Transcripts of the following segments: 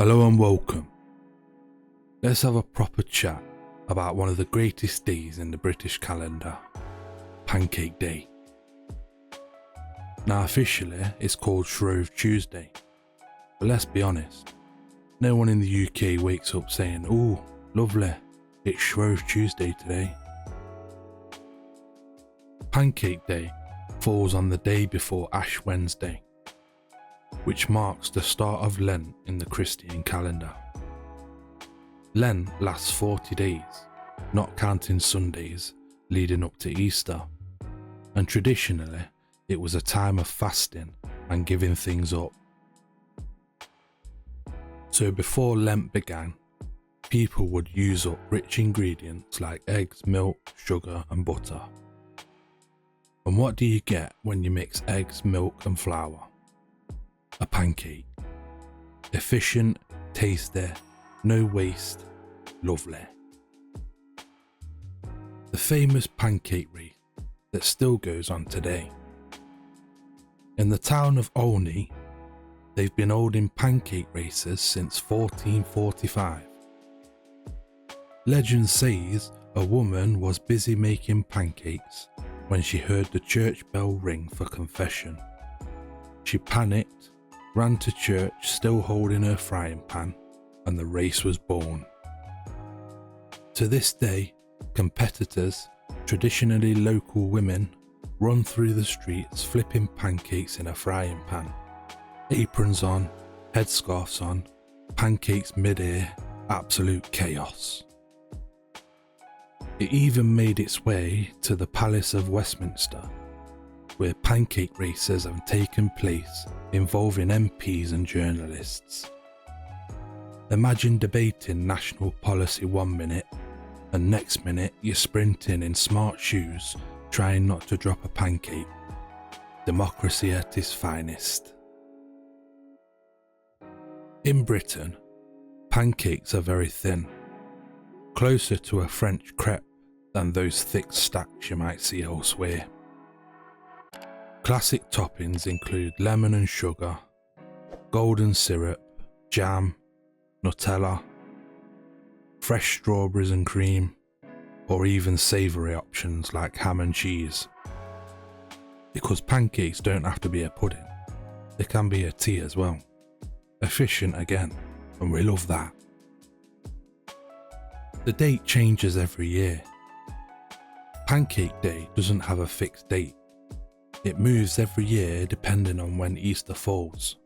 Hello and welcome. Let's have a proper chat about one of the greatest days in the British calendar, Pancake Day. Now officially it's called Shrove Tuesday, but let's be honest, no one in the UK wakes up saying, "Ooh, lovely, it's Shrove Tuesday today." Pancake Day falls on the day before Ash Wednesday, which marks the start of Lent in the Christian calendar. Lent lasts 40 days, not counting Sundays leading up to Easter, and traditionally it was a time of fasting and giving things up. So before Lent began, people would use up rich ingredients like eggs, milk, sugar and butter. And what do you get when you mix eggs, milk and flour? A pancake. Efficient, tasty, no waste, lovely. The famous pancake race that still goes on today. In the town of Olney, they've been holding pancake races since 1445. Legend says a woman was busy making pancakes when she heard the church bell ring for confession. She panicked, ran to church still holding her frying pan, and the race was born. To this day, competitors, traditionally local women, run through the streets flipping pancakes in a frying pan. Aprons on, headscarves on, pancakes mid-air, absolute chaos. It even made its way to the Palace of Westminster, where pancake races have taken place involving MPs and journalists. Imagine debating national policy one minute, and next minute you're sprinting in smart shoes trying not to drop a pancake. Democracy at its finest. In Britain, pancakes are very thin, closer to a French crepe than those thick stacks you might see elsewhere. Classic toppings include lemon and sugar, golden syrup, jam, Nutella, fresh strawberries and cream, or even savoury options like ham and cheese. Because pancakes don't have to be a pudding, they can be a tea as well. Efficient again, and we love that. The date changes every year. Pancake Day doesn't have a fixed date. It moves every year depending on when Easter falls.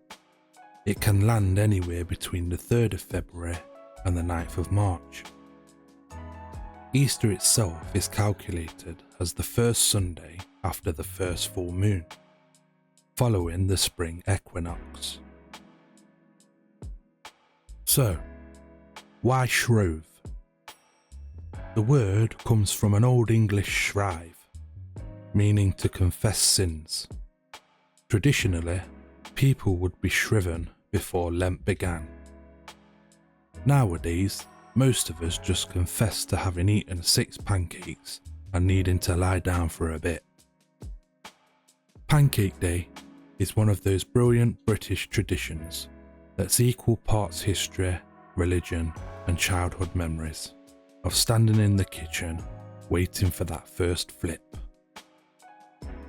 It can land anywhere between the 3rd of February and the 9th of March. Easter itself is calculated as the first Sunday after the first full moon, following the spring equinox. So, why Shrove? The word comes from an Old English shrive, meaning to confess sins. Traditionally, people would be shriven before Lent began. Nowadays, most of us just confess to having eaten 6 pancakes and needing to lie down for a bit. Pancake Day is one of those brilliant British traditions that's equal parts history, religion and childhood memories of standing in the kitchen waiting for that first flip.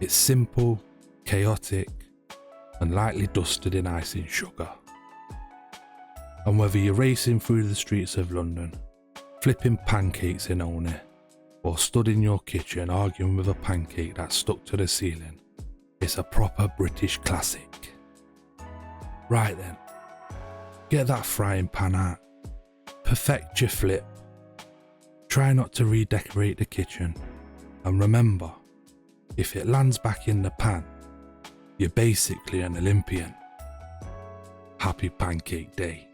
It's simple, chaotic, and lightly dusted in icing sugar. And whether you're racing through the streets of London, flipping pancakes in Olney, or stood in your kitchen arguing with a pancake that's stuck to the ceiling, it's a proper British classic. Right then, get that frying pan out, perfect your flip, try not to redecorate the kitchen, and remember, if it lands back in the pan, you're basically an Olympian. Happy Pancake Day.